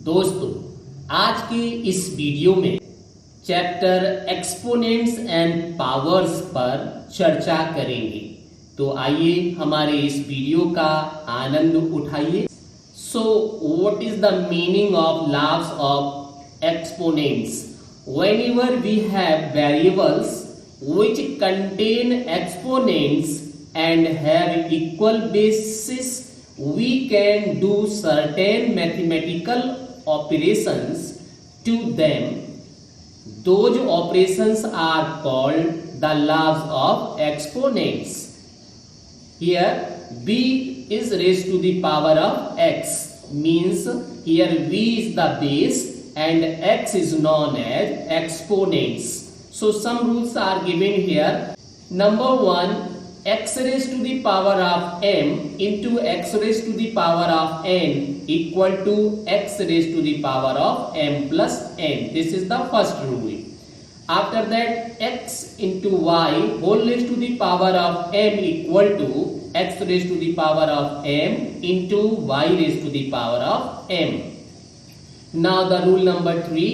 दोस्तों, आज के इस वीडियो में चैप्टर एक्सपोनेंट्स एंड पावर्स पर चर्चा करेंगे। तो आइए हमारे इस वीडियो का आनंद उठाइए। So what is the meaning of laws of exponents? Whenever we have variables which contain exponents and have equal bases, we can do certain mathematical operations to them. Those operations are called the laws of exponents. Here b is raised to the power of x, means here v is the base and x is known as exponents. So some rules are given here. Number 1, x raised to the power of m into x raised to the power of n equal to x raised to the power of m plus n. This is the first rule. After that, x into y whole raised to the power of m equal to x raised to the power of m into y raised to the power of m. Now the rule number 3,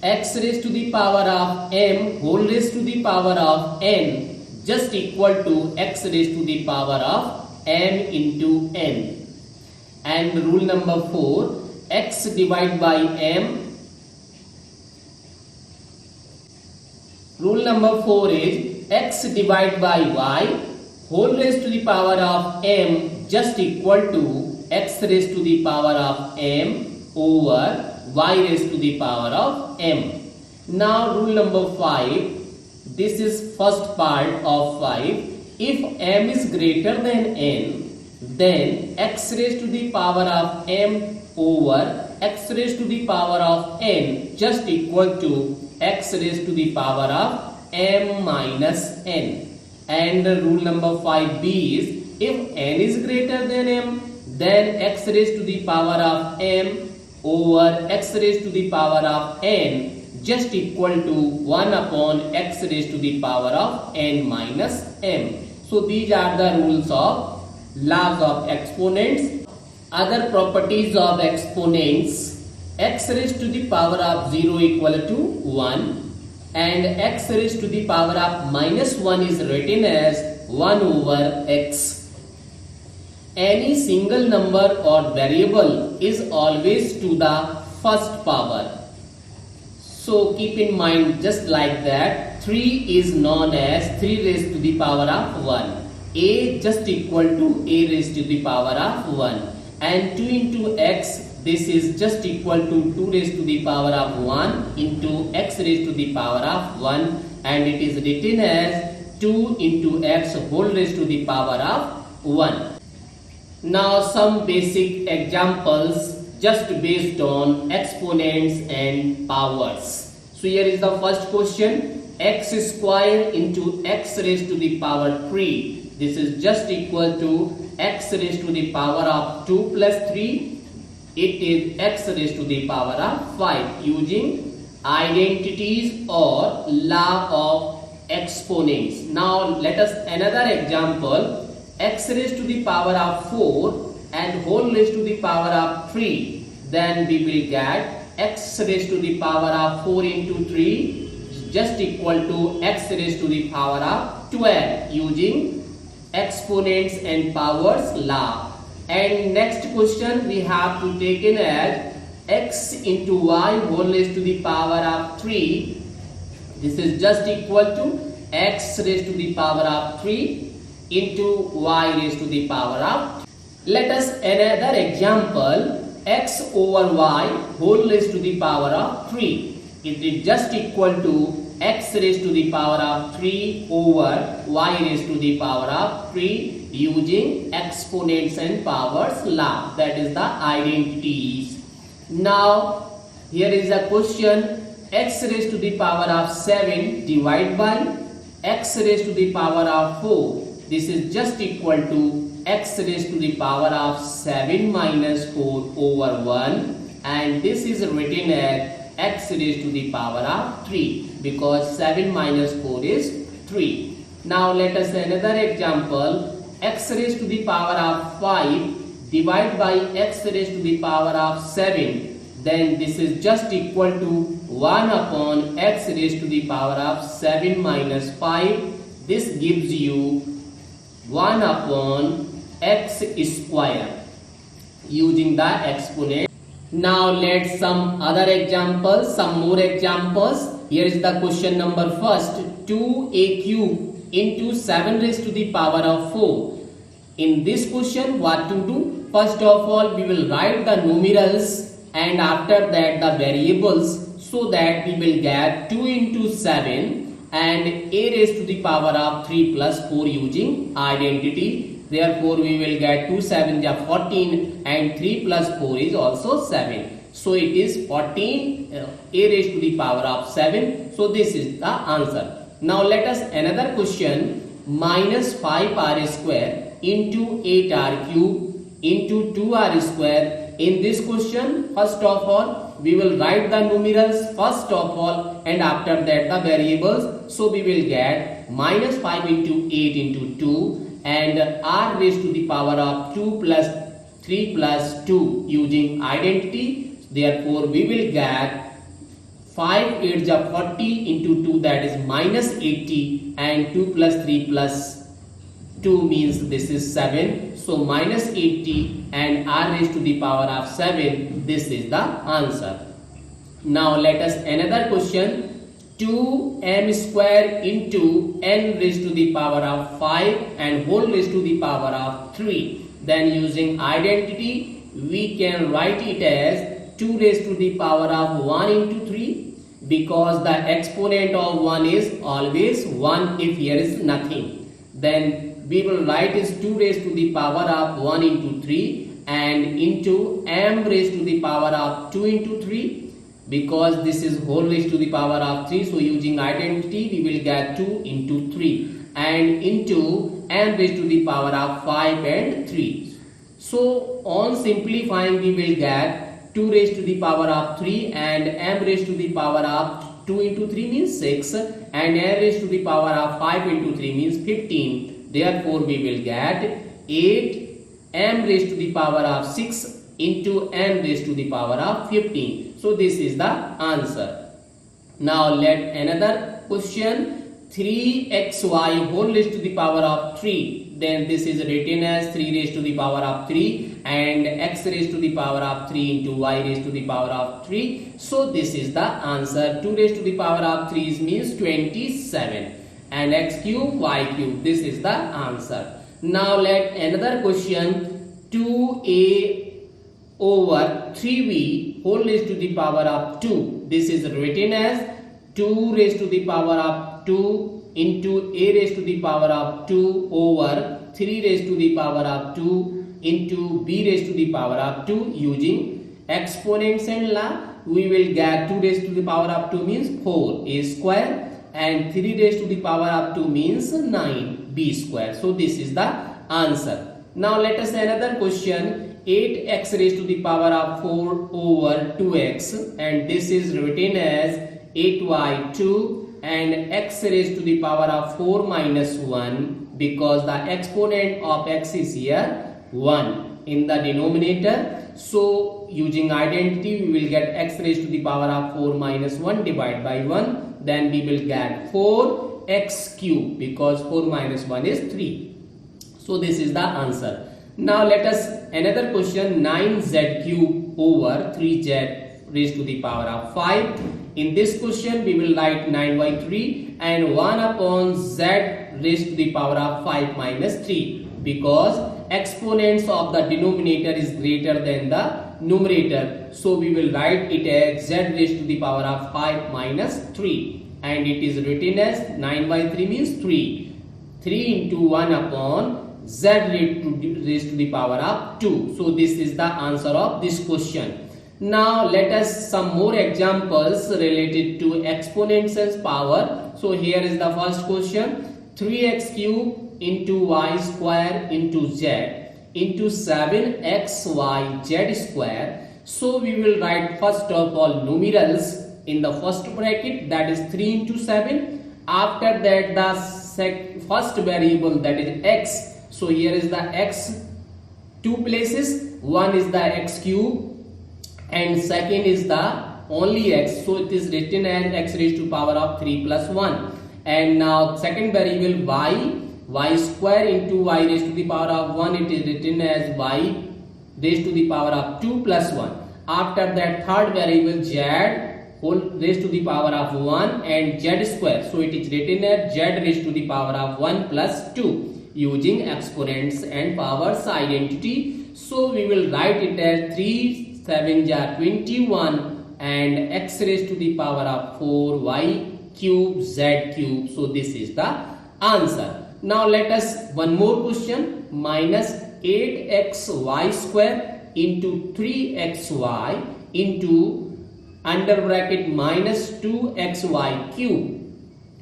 x raised to the power of m whole raised to the power of n just equal to x raised to the power of m into n. And rule number 4, x divided by m. Rule number 4 is x divided by y whole raised to the power of m just equal to x raised to the power of m over y raised to the power of m. Now rule number 5, this is first part of 5. If m is greater than n, then x raised to the power of m over x raised to the power of n just equal to x raised to the power of m minus n. And rule number 5b is, if n is greater than m, then x raised to the power of m over x raised to the power of n just equal to 1 upon x raised to the power of n minus m. So these are the rules of laws of exponents. Other properties of exponents: x raised to the power of 0 equal to 1 and x raised to the power of minus 1 is written as 1 over x. Any single number or variable is always to the first power. So keep in mind, just like that, 3 is known as 3 raised to the power of 1. A just equal to a raised to the power of 1. And 2 into x, this is just equal to 2 raised to the power of 1 into x raised to the power of 1. And it is written as 2 into x whole raised to the power of 1. Now some basic examples just based on exponents and powers. So here is the first question: x square into x raised to the power 3. This is just equal to x raised to the power of 2 plus 3. It is x raised to the power of 5 using identities or law of exponents. Now let us another example: x raised to the power of 4 and whole raised to the power of 3. Then we will get x raised to the power of 4 into 3 just equal to x raised to the power of 12 using exponents and powers law. And next question we have to take in as x into y whole raised to the power of 3. This is just equal to x raised to the power of 3 into y raised to the power of. Let us another example: x over y whole raised to the power of 3. It is just equal to x raised to the power of 3 over y raised to the power of 3 using exponents and powers law, that is the identities. Now here is a question: x raised to the power of 7 divided by x raised to the power of 4. This is just equal to x raised to the power of 7 minus 4 over 1, and this is written as x raised to the power of 3 because 7 minus 4 is 3. Now let us another example: x raised to the power of 5 divided by x raised to the power of 7. then this is just equal to 1 upon x raised to the power of 7 minus 5. This gives you 1 upon x square using the exponent. Now let's some other examples, some more examples. Here is the question number first. 2a cube into 7 raised to the power of 4. In this question, what to do? First of all, we will write the numerals and after that the variables, so that we will get 2 into 7 and a raised to the power of 3 plus 4 using identity. Therefore, we will get 2 7 are 14 and 3 plus 4 is also 7. So, it is 14 a raised to the power of 7. So, this is the answer. Now, let us another question. Minus 5r square into 8r cube into 2r square. In this question, first of all, we will write the numerals first of all and after that the variables. So, we will get minus 5 into 8 into 2 and r raised to the power of 2 plus 3 plus 2 using identity. Therefore, we will get 5 8 are 40 into 2, that is minus 80, and 2 plus 3 plus 2 means this is 7. So minus 80 and r raised to the power of 7, this is the answer. Now let us another question. 2m square into n raised to the power of 5 and whole raised to the power of 3. Then using identity, we can write it as 2 raised to the power of 1 into 3, because the exponent of 1 is always 1 if here is nothing. Then we will write is 2 raised to the power of 1 into 3 and into m raised to the power of 2 into 3. Because this is whole raised to the power of 3, so using identity we will get 2 into 3 and into m raised to the power of 5 and 3. So on simplifying we will get 2 raised to the power of 3 and m raised to the power of 2 into 3 means 6 and n raised to the power of 5 into 3 means 15. Therefore we will get 8 m raised to the power of 6 into m raised to the power of 15. So this is the answer. Now let another question. 3xy whole raised to the power of 3. Then this is written as 3 raised to the power of 3 and x raised to the power of 3 into y raised to the power of 3. So this is the answer. 2 raised to the power of 3 means 27 and x cube y cube. This is the answer. Now let another question. 2a over 3b whole raised to the power of 2. This is written as 2 raised to the power of 2 into a raised to the power of 2 over 3 raised to the power of 2 into b raised to the power of 2 using exponents and law. We will get 2 raised to the power of 2 means 4a square and 3 raised to the power of 2 means 9b square. So this is the answer. Now let us another question. 8x raised to the power of 4 over 2x and this is written as 8y2 and x raised to the power of 4 minus 1, because the exponent of x is here 1 in the denominator. So using identity we will get x raised to the power of 4 minus 1 divided by 1. Then we will get 4x cube, because 4 minus 1 is 3. So this is the answer. Now let us another question. 9z cube over 3z raised to the power of 5. In this question we will write 9 by 3 and 1 upon z raised to the power of 5 minus 3, because exponents of the denominator is greater than the numerator. So we will write it as z raised to the power of 5 minus 3 and it is written as 9 by 3 means 3. 3 into 1 upon z raised to the power of 2. So this is the answer of this question. Now let us some more examples related to exponents and power. So here is the first question. 3x cube into y square into z into 7xyz square. So we will write first of all numerals in the first bracket, that is 3 into 7. After that the first variable, that is x. So here is the x, two places. One is the x cube and second is the only x, so it is written as x raised to power of 3 plus 1. And now second variable y square into y raised to the power of 1, it is written as y raised to the power of 2 plus 1. After that third variable z whole raised to the power of 1 and z square, so it is written as z raised to the power of 1 plus 2 using exponents and powers identity. So we will write it as 3 7 are 21 and x raised to the power of 4 y cube z cube. So this is the answer. Now let us one more question. Minus 8xy square into 3xy into under bracket minus 2xy cube.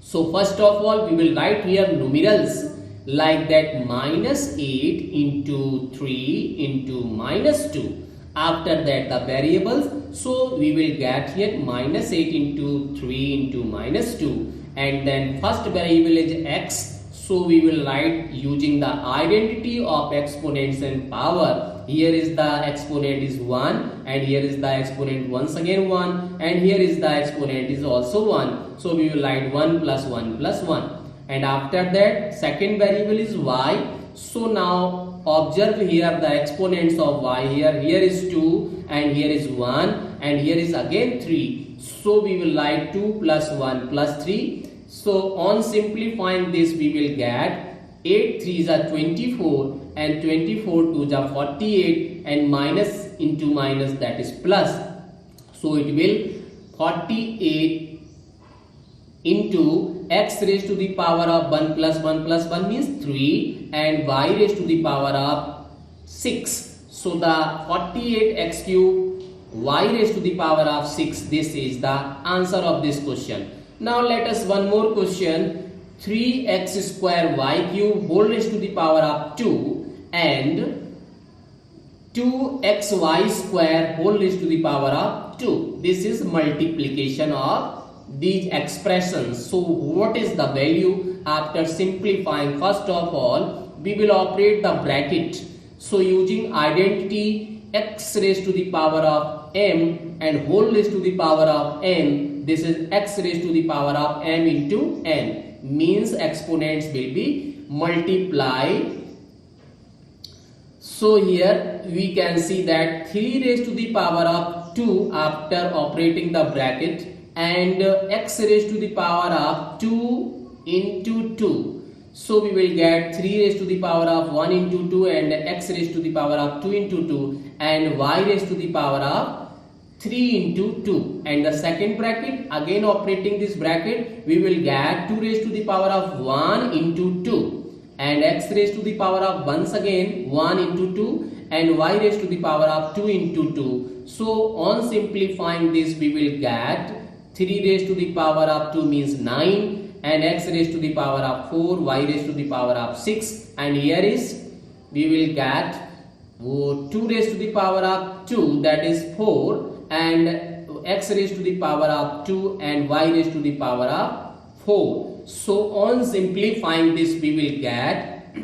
So first of all we will write here numerals like that, minus 8 into 3 into minus 2. After that the variables, so we will get here minus 8 into 3 into minus 2, and then first variable is x, so we will write using the identity of exponents and power. Here is the exponent is 1 and here is the exponent once again 1 and here is the exponent is also 1, so we will write 1 plus 1 plus 1. And after that second variable is y, so now observe here the exponents of y, here is 2 and here is 1 and here is again 3, so we will write 2 plus 1 plus 3. So on simplifying this we will get 8 3s are 24 and 24 2s are 48 and minus into minus, that is plus, so it will 48 into x raised to the power of 1 plus 1 plus 1 means 3 and y raised to the power of 6. So the 48x cube y raised to the power of 6, this is the answer of this question. Now let us one more question. 3x square y cube whole raised to the power of 2 and 2xy square whole raised to the power of 2. This is multiplication of these expressions. So what is the value after simplifying? First of all we will operate the bracket, so using identity x raised to the power of m and whole raised to the power of n, this is x raised to the power of m into n, means exponents will be multiplied. So here we can see that 3 raised to the power of 2 after operating the bracket and x raised to the power of 2 into 2. So we will get 3 raised to the power of 1 into 2 and x raised to the power of 2 into 2 and y raised to the power of 3 into 2. And the second bracket, again operating this bracket, we will get 2 raised to the power of 1 into 2 and x raised to the power of once again 1 into 2 and y raised to the power of 2 into 2. So on simplifying this we will get 3 raised to the power of 2 means 9 and x raised to the power of 4, y raised to the power of 6, and here is we will get 2 raised to the power of 2, that is 4, and x raised to the power of 2 and y raised to the power of 4. So on simplifying this we will get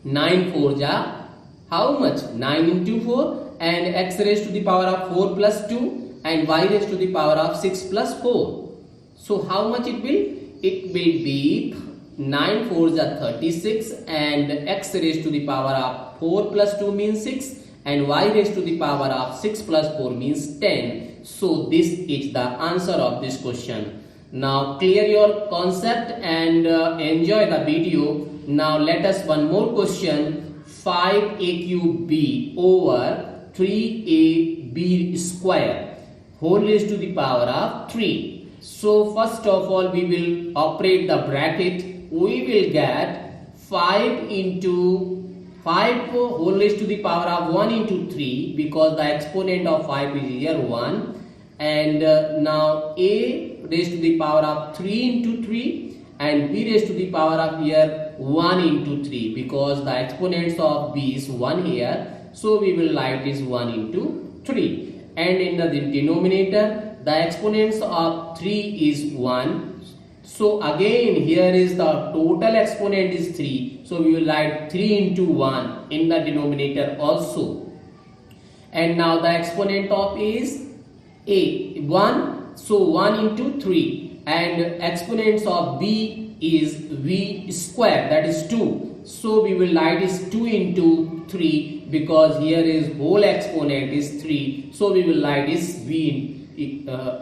9 4s are how much? 9 into 4 and x raised to the power of 4 plus 2 and y raised to the power of 6 plus 4. So how much it will? It will be 9 4s are 36 and x raised to the power of 4 plus 2 means 6 and y raised to the power of 6 plus 4 means 10. So this is the answer of this question. Now clear your concept and enjoy the video. Now let us one more question. 5a cube b over 3ab square whole raised to the power of 3. So first of all we will operate the bracket. We will get 5 into 5 whole raised to the power of 1 into 3 because the exponent of 5 is here 1, and now a raised to the power of 3 into 3 and b raised to the power of here 1 into 3 because the exponents of b is 1 here, so we will write is 1 into 3, and in the denominator the exponents of 3 is 1. So again here is the total exponent is 3. So we will write 3 into 1 in the denominator also. And now the exponent of is a 1, so 1 into 3, and exponents of b is v square, that is 2. So we will write is 2 into 3 because here is whole exponent is 3. So we will write is v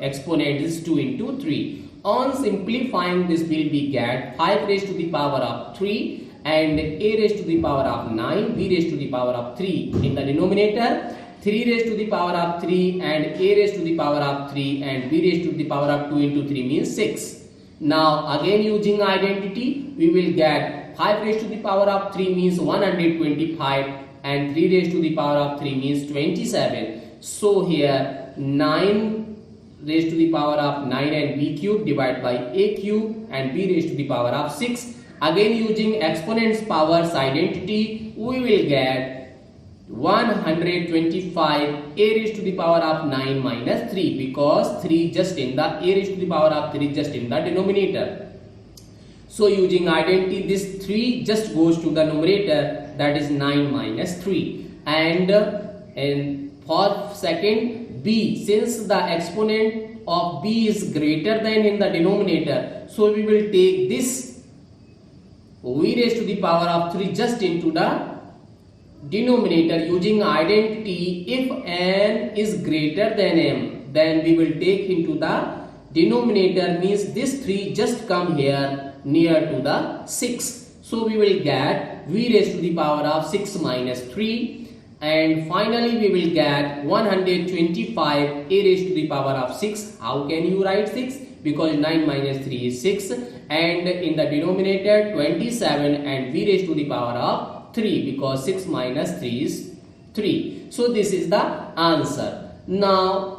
exponent is 2 into 3. On simplifying this, we will get 5 raised to the power of 3 and a raised to the power of 9, b raised to the power of 3 in the denominator. 3 raised to the power of 3 and a raised to the power of 3 and b raised to the power of 2 into 3 means 6. Now again using identity, we will get 5 raised to the power of 3 means 125 and 3 raised to the power of 3 means 27. So here 9 raised to the power of 9 and b cube divided by a cube and b raised to the power of 6. Again using exponents powers identity, we will get 125 a raised to the power of 9 minus 3 because 3 just in the a raised to the power of 3 just in the denominator. So using identity, this 3 just goes to the numerator, that is 9 minus 3. And for second b, since the exponent of b is greater than in the denominator, so we will take this v raised to the power of 3 just into the denominator. Using identity, if n is greater than m, then we will take into the denominator, means this 3 just come here near to the 6. So we will get v raised to the power of 6 minus 3. And finally we will get 125 a raised to the power of 6. How can you write 6? Because 9 minus 3 is 6. And in the denominator 27 and v raised to the power of 3 because 6 minus 3 is 3. So this is the answer. Now